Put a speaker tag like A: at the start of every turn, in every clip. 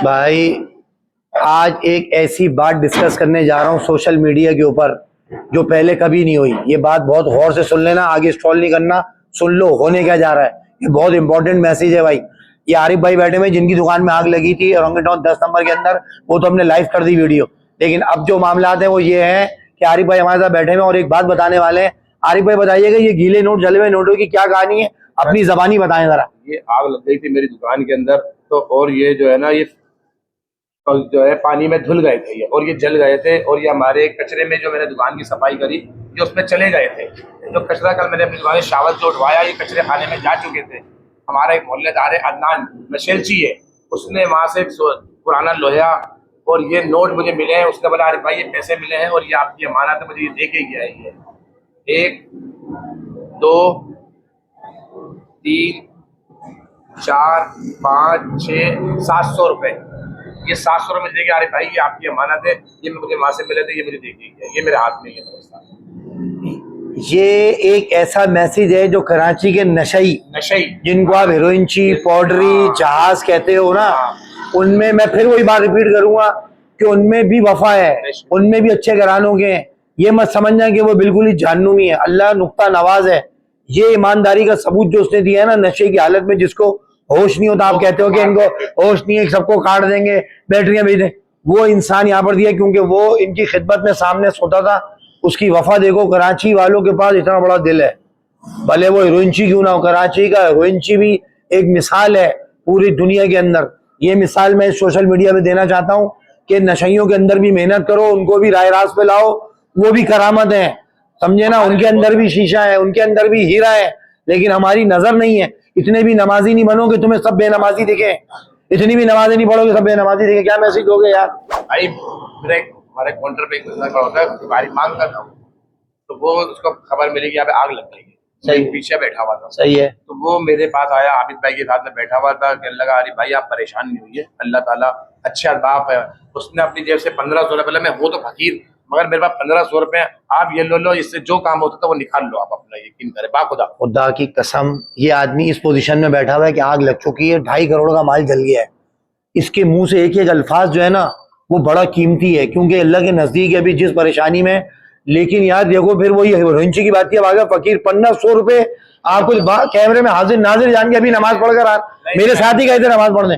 A: भाई आज एक ऐसी बात डिस्कस करने जा रहा हूँ सोशल मीडिया के ऊपर जो पहले कभी नहीं हुई। ये बात बहुत गौर से सुन लेना, आगे स्टॉल नहीं करना, सुन लो होने क्या जा रहा है। ये बहुत इंपॉर्टेंट मैसेज है भाई। ये आरिफ भाई बैठे हुए जिनकी दुकान में आग लगी थी औरंगटाउन 10 नंबर के अंदर, वो तो हमने लाइव कर दी वीडियो। लेकिन अब जो मामला है वो ये है कि आरिफ भाई हमारे साथ बैठे हुए और एक बात बताने वाले हैं। आरिफ भाई बताइएगा, ये गीले नोट जले हुए नोटों की क्या कहानी है, अपनी जबानी बताएं जरा।
B: ये आग लग गई थी मेरी दुकान के अंदर तो, और ये जो है ना, ये जो है पानी में धुल गए थे ये, और ये जल गए थे। और ये हमारे कचरे में जो मैंने दुकान की सफाई करी, ये उसमें चले गए थे। जो कचरा कल मैंने अपनी दुकान शावल से उठवाया, ये कचरे खाने में जा चुके थे। हमारा एक मोहल्लेदार है अदनान नशेलची है, उसने वहाँ से पुराना लोहा और ये नोट मुझे मिले हैं। उसने बोला अरे भाई ये पैसे मिले हैं और ये आपकी अमानत है, मुझे ये दे के गया है। ये 1 2 3 4 5 6 700 रुपए, ये 700 रुपए देके अरे भाई ये आपकी अमानत है, ये मुझे वहां से मिले थे, ये मुझे दे के गया, ये मेरे हाथ में है।
A: ये एक ऐसा मैसेज है जो कराची के नशई जिनको आप हीरोइनची, पाउडरी, जहाज कहते हो ना, उनमें मैं फिर वही बात रिपीट करूंगा कि उनमें भी वफा है, उनमें भी अच्छे घरानों के हैं। ये मत समझना कि वो बिल्कुल ही जानूमी है, अल्लाह नुक्ता नवाज है। ये ईमानदारी का सबूत जो उसने दिया है ना, नशे की हालत में जिसको होश नहीं होता, आप कहते हो कि इनको होश नहीं है, सबको काट देंगे, बैटरियां भेज दें, वो इंसान यहाँ पर दिया क्योंकि वो इनकी खिदमत में सामने सोता था। उसकी वफा देखो, कराची वालों के पास इतना बड़ा दिल है, भले वो हीरोइनची क्यों ना हो। कराची का हीरोइनची भी एक मिसाल है पूरी दुनिया के अंदर। ये मिसाल मैं सोशल मीडिया पे देना चाहता हूँ कि नशइयों के अंदर भी मेहनत करो, उनको भी राय रास्त पे लाओ, वो भी करामत है, समझे ना। उनके अंदर भी शीशा है, उनके अंदर भी हीरा है, लेकिन हमारी नजर नहीं है। इतने भी नमाजी नहीं बनोगे तुम्हें सब बेनमाजी दिखे, इतनी भी नमाजें नहीं पढ़ोगे सब बेनमाजी दिखे, क्या मैसेज दोगे यार।
B: भाई हमारे काउंटर पे एक बंदा खड़ा होता है, गाड़ी मांग कर रहा हूँ, तो वो उसको खबर मिली कि यहाँ पे आग लग गई है, सही पीछे बैठा हुआ था, सही है। तो वो मेरे पास आया, आबिद भाई के साथ में बैठा हुआ था, कहने लगा अरे भाई आप परेशान नहीं हुई है, अल्लाह ताला अच्छा बाप है। उसने अपनी जेब से 1500 रुपये, मैं वो तो फकीर, मगर मेरे पास 1500 रुपए, आप ये लो, इससे जो काम होता था वो निकाल लो, आप अपना यकीन करें बाखुदा।
A: खुदा की कसम, ये आदमी इस पोजीशन में बैठा हुआ है कि आग लग चुकी है, 2.5 करोड़ का माल जल गया है। इसके मुंह से एक एक अल्फाज जो है ना वो बड़ा कीमती है, क्योंकि अल्लाह के नजदीक है अभी जिस परेशानी में। लेकिन यार देखो, फिर वही हीरोइनची की बात है, फकीर 1500 रुपए आपको कैमरे में हाजिर नाजिर जान के अभी नमाज पढ़कर आ, मेरे साथ ही गए थे नमाज पढ़ने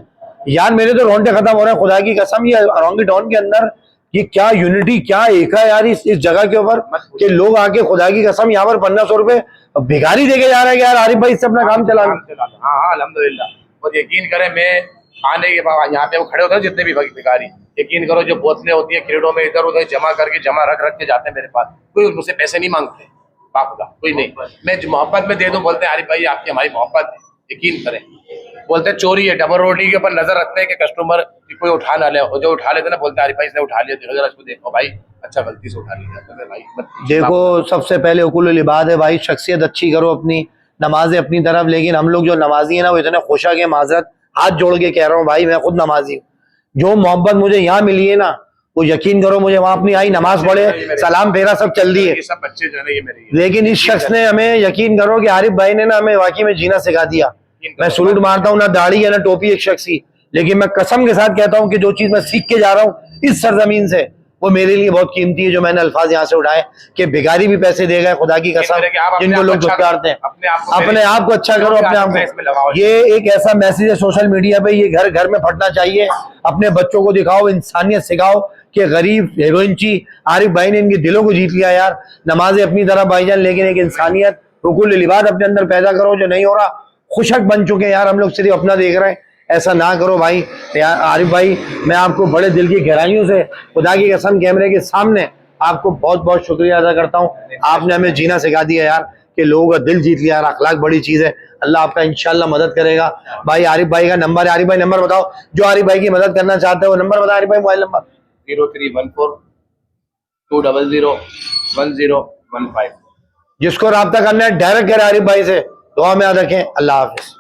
A: यार, मेरे तो रोंगटे खत्म हो रहे हैं खुदा की कसम। ये औरंगटाउन के अंदर ये क्या यूनिटी, क्या एक है यार इस जगह के ऊपर कि लोग आके खुदा की कसम यहाँ पर 1500 रुपए भिखारी देके जा रहा है कि यार आरिफ भाई इससे अपना काम चला।
B: हाँ अल्हम्दुलिल्लाह। और यकीन करें, मैं आने के बाद यहाँ पे वो खड़े होते हैं जितने भी भिखारी, यकीन करो जो बोतलें होती है क्रेडो में इधर उधर जमा रख के जाते हैं मेरे पास, कोई मुझसे पैसे नहीं मांगते, बाखुदा कोई नहीं। मैं मोहब्बत में दे दूं, बोलते हैं आरिफ भाई आपकी हमारी मोहब्बत है, यकीन करें। बोलते हैं चोरी है, डबल रोटी के ऊपर नजर रखते हैं कि कस्टमर कोई उठा ना ले, जो उठा लेते ना बोलते हैं अरिफ भाई इसने उठा लिया, देखो जरा इसको देखो भाई, अच्छा गलती से उठा लिया। तो भाई
A: देखो, सबसे पहले उकुल इबाद है भाई, शख्सियत अच्छी करो अपनी, नमाजें अपनी तरफ। लेकिन हम लोग जो नमाजी है ना वो इतने खुशा के माजरत हाथ जोड़ के कह रहा हूँ भाई, मैं खुद नमाजी हूँ। जो मोहब्बत मुझे यहाँ मिली है ना, वो यकीन करो मुझे वहां अपनी आई, नमाज पढ़े, सलाम फेरा सब चल दी है।
B: सब बच्चे जो है ये मेरे,
A: लेकिन इस शख्स ने हमें, यकीन करो कि आरिफ भाई ने ना हमें वाकई में जीना सिखा दिया। मैं सलूट मारता हूँ, ना दाढ़ी है ना टोपी एक शख्स की, लेकिन मैं कसम के साथ कहता हूँ कि जो चीज मैं सीख के जा रहा हूँ इस सरजमीन से, वो मेरे लिए बहुत कीमती है। जो मैंने अल्फाज यहाँ से उठाए कि भिखारी भी पैसे देगा, खुदा की कसम, जिनको लोग दुत्कारते हैं, अपने आप को अच्छा करो, अपने आप को। ये एक ऐसा मैसेज है सोशल मीडिया पे, ये घर घर में फटना चाहिए। अपने बच्चों को दिखाओ, इंसानियत सिखाओ कि गरीब हीरोइनची आरिफ भाई ने इनके दिलों को जीत लिया यार। नमाजें अपनी तरफ भाईजान, लेकिन एक इंसानियत हुकूक लिबाद अपने अंदर पैदा करो, जो नहीं हो रहा। खुशक बन चुके हैं यार हम लोग, सिर्फ अपना देख रहे हैं, ऐसा ना करो भाई। यार आरिफ भाई, मैं आपको बड़े दिल की गहराइयों से खुदा की कसम कैमरे के सामने आपको बहुत बहुत शुक्रिया अदा करता हूँ। आपने हमें जीना सिखा दिया यार, कि लोगों का दिल जीत लिया यार। अखलाक बड़ी चीज है, अल्लाह आपका इंशाल्लाह मदद करेगा भाई। आरिफ भाई का नंबर है, आरिफ भाई नंबर बताओ, जो आरिफ भाई की मदद करना चाहते हो वो नंबर बताओ आरिफ भाई, मोबाइल नंबर
B: 0314 200 1015।
A: जिसको रब्ता करना है डायरेक्ट करें आरिफ भाई से। दुआ में याद रखें, अल्लाह हाफिज।